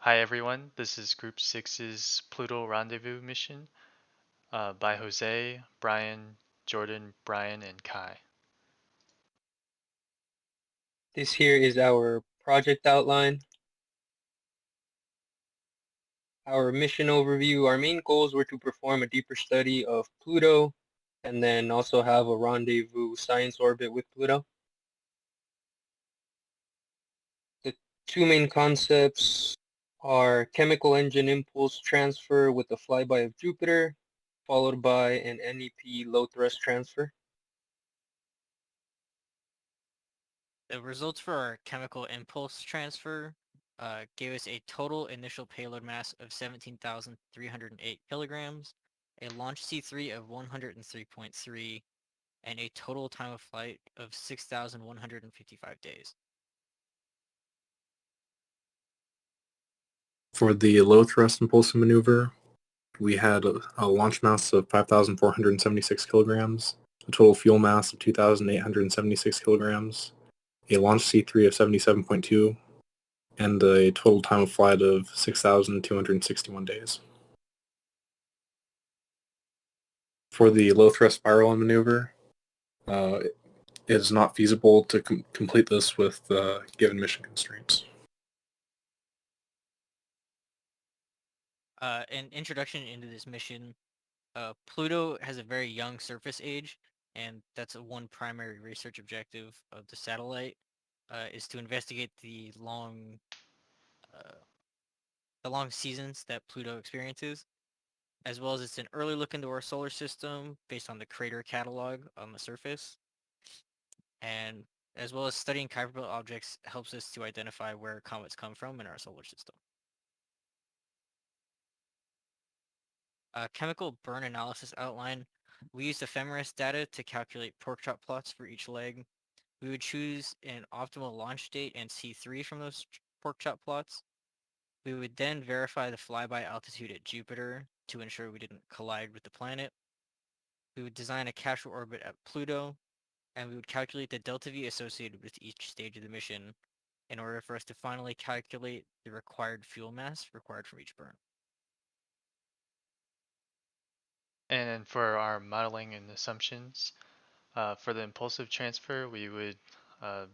Hi everyone, this is Group 6's Pluto Rendezvous mission by Jose, Brian, Jordan, Brian, and Kai. This here is our project outline, our mission overview. Our main goals were to perform a deeper study of Pluto and then also have a rendezvous science orbit with Pluto. The two main concepts are chemical engine impulse transfer with the flyby of Jupiter, followed by an NEP low thrust transfer. The results for our chemical impulse transfer gave us a total initial payload mass of 17,308 kilograms, a launch C3 of 103.3, and a total time of flight of 6,155 days. For the low thrust impulsive maneuver, we had a launch mass of 5,476 kilograms, a total fuel mass of 2,876 kilograms, a launch C3 of 77.2, and a total time of flight of 6,261 days. For the low thrust spiral maneuver, it is not feasible to complete this with given mission constraints. An introduction into this mission, Pluto has a very young surface age, and that's one primary research objective of the satellite, is to investigate uh, the long seasons that Pluto experiences, as well as it's an early look into our solar system based on the crater catalog on the surface, and as well as studying Kuiper belt objects helps us to identify where comets come from in our solar system. Chemical burn analysis outline. We used ephemeris data to calculate pork chop plots for each leg. We would choose an optimal launch date and C3 from those pork chop plots. We would then verify the flyby altitude at Jupiter to ensure we didn't collide with the planet. We would design a capsule orbit at Pluto, and we would calculate the delta V associated with each stage of the mission in order for us to finally calculate the required fuel mass required from each burn. And then for our modeling and assumptions, for the impulsive transfer, we would uh,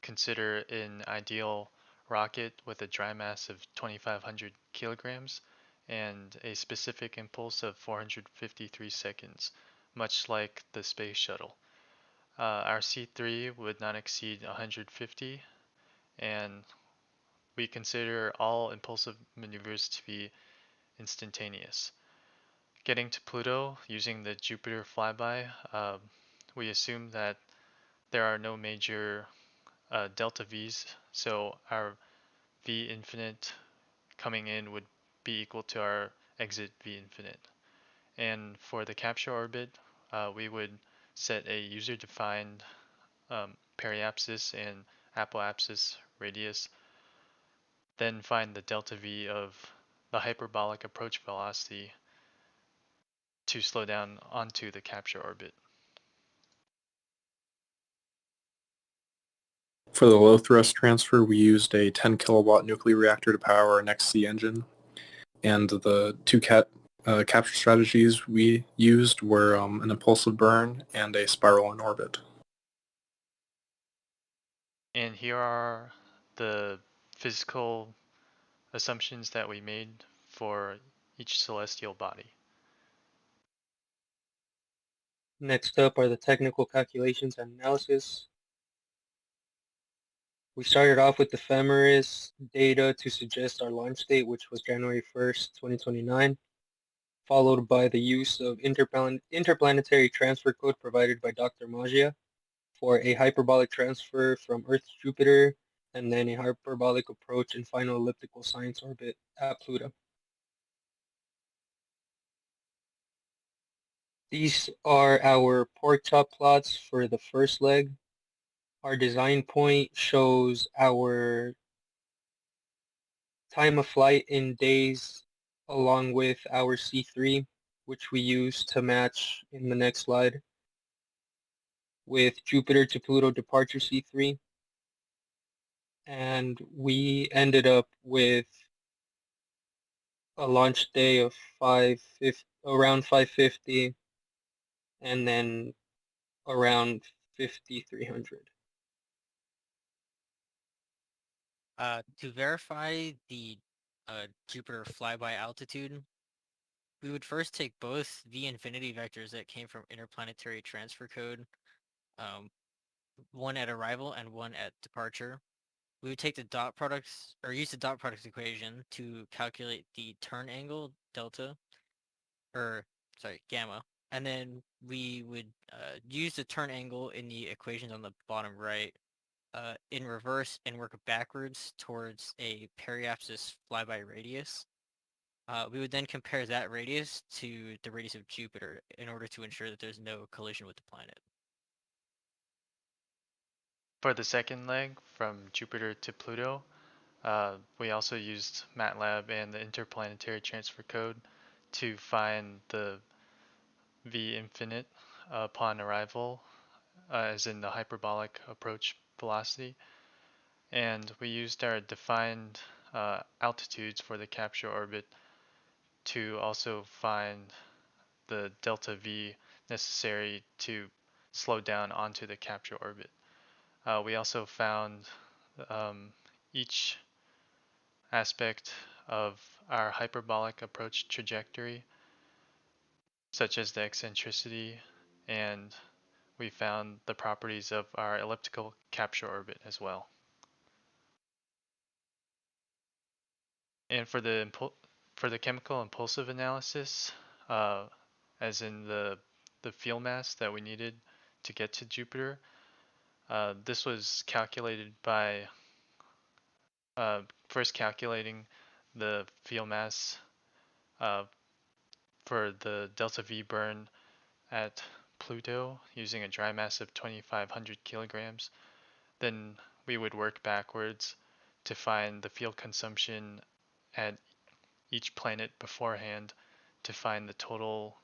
consider an ideal rocket with a dry mass of 2,500 kilograms and a specific impulse of 453 seconds, much like the space shuttle. Our C3 would not exceed 150, and we consider all impulsive maneuvers to be instantaneous. Getting to Pluto using the Jupiter flyby, we assume that there are no major delta V's, so our V infinite coming in would be equal to our exit V infinite. And for the capture orbit, we would set a user-defined periapsis and apoapsis radius, then find the delta V of the hyperbolic approach velocity to slow down onto the capture orbit. For the low thrust transfer, we used a 10 kilowatt nuclear reactor to power our next C engine, and the two capture strategies we used were an impulsive burn and a spiral in orbit. And here are the physical assumptions that we made for each celestial body. Next up are the technical calculations and analysis. We started off with ephemeris data to suggest our launch date, which was January 1st, 2029, followed by the use of interplanetary transfer code provided by Dr. Magia for a hyperbolic transfer from Earth to Jupiter, and then a hyperbolic approach and final elliptical science orbit at Pluto. These are our pork chop plots for the first leg. Our design point shows our time of flight in days along with our C3, which we use to match in the next slide with Jupiter to Pluto departure C3. And we ended up with a launch day of around 550, and then around 5,300. To verify the Jupiter flyby altitude, we would first take both the infinity vectors that came from interplanetary transfer code, um, one at arrival and one at departure. We would take the dot products, or use the dot products equation to calculate the turn angle, delta, or sorry, gamma. And then we would use the turn angle in the equations on the bottom right in reverse and work backwards towards a periapsis flyby radius. We would then compare that radius to the radius of Jupiter in order to ensure that there's no collision with the planet. For the second leg, from Jupiter to Pluto, we also used MATLAB and the interplanetary transfer code to find the V infinite upon arrival, as in the hyperbolic approach velocity. And we used our defined altitudes for the capture orbit to also find the delta V necessary to slow down onto the capture orbit. We also found um, each aspect of our hyperbolic approach trajectory, such as the eccentricity, and we found the properties of our elliptical capture orbit as well. And for the chemical impulsive analysis, as in the fuel mass that we needed to get to Jupiter, this was calculated by first calculating the fuel mass uh, for the delta V burn at Pluto using a dry mass of 2,500 kilograms. Then we would work backwards to find the fuel consumption at each planet beforehand to find the total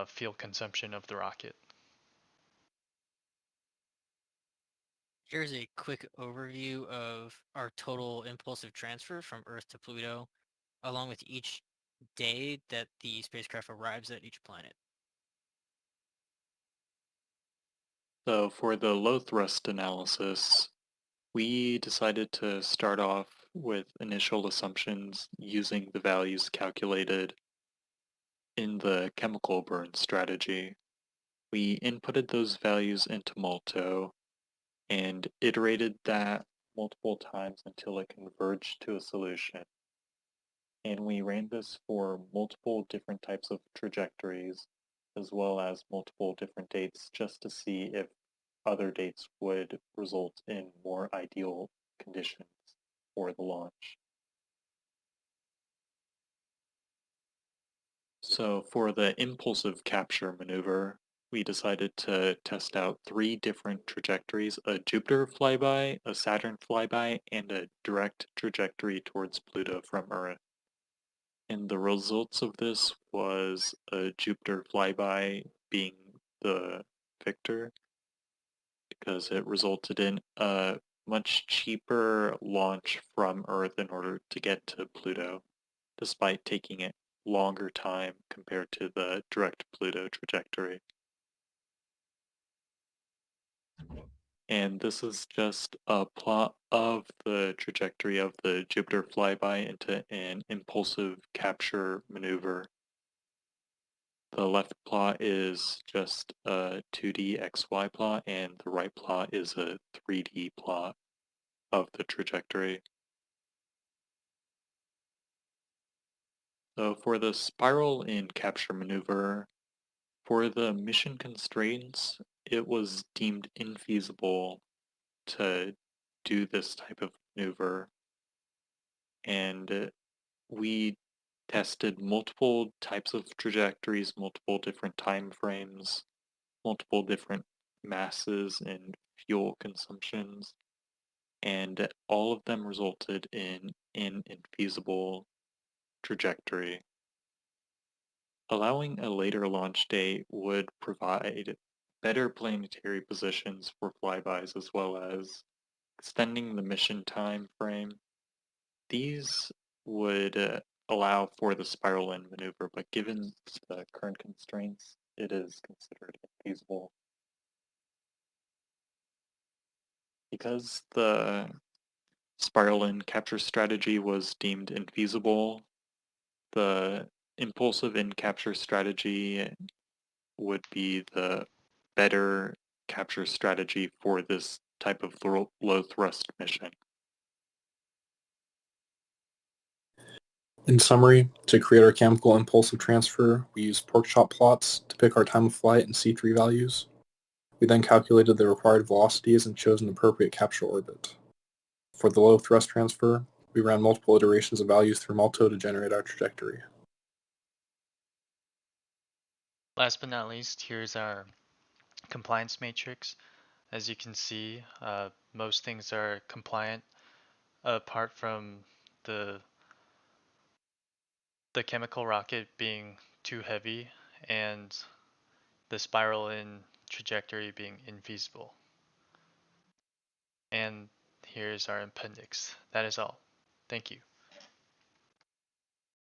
fuel consumption of the rocket. Here's a quick overview of our total impulsive transfer from Earth to Pluto, along with each day that the spacecraft arrives at each planet. So for the low thrust analysis, we decided to start off with initial assumptions using the values calculated in the chemical burn strategy. We inputted those values into Malto and iterated that multiple times until it converged to a solution. And we ran this for multiple different types of trajectories, as well as multiple different dates, just to see if other dates would result in more ideal conditions for the launch. So for the impulsive capture maneuver, we decided to test out 3 different trajectories, a Jupiter flyby, a Saturn flyby, and a direct trajectory towards Pluto from Earth. And the results of this was a Jupiter flyby being the victor, because it resulted in a much cheaper launch from Earth in order to get to Pluto, despite taking it longer time compared to the direct Pluto trajectory. And this is just a plot of the trajectory of the Jupiter flyby into an impulsive capture maneuver. The left plot is just a 2D XY plot, and the right plot is a 3D plot of the trajectory. So for the spiral and capture maneuver, for the mission constraints, it was deemed infeasible to do this type of maneuver, and we tested multiple types of trajectories, multiple different time frames, multiple different masses and fuel consumptions, and all of them resulted in an infeasible trajectory. Allowing a later launch date would provide better planetary positions for flybys as well as extending the mission time frame. These would allow for the spiral in maneuver, but given the current constraints, it is considered infeasible. Because the spiral in capture strategy was deemed infeasible, the impulsive in capture strategy would be the better capture strategy for this type of low thrust mission. In summary, to create our chemical impulsive transfer, we used pork chop plots to pick our time of flight and C3 values. We then calculated the required velocities and chose an appropriate capture orbit. For the low thrust transfer, we ran multiple iterations of values through Malto to generate our trajectory. Last but not least, here's our compliance matrix. As you can see, most things are compliant apart from the chemical rocket being too heavy and the spiral in trajectory being infeasible. And here's our appendix. That is all. Thank you.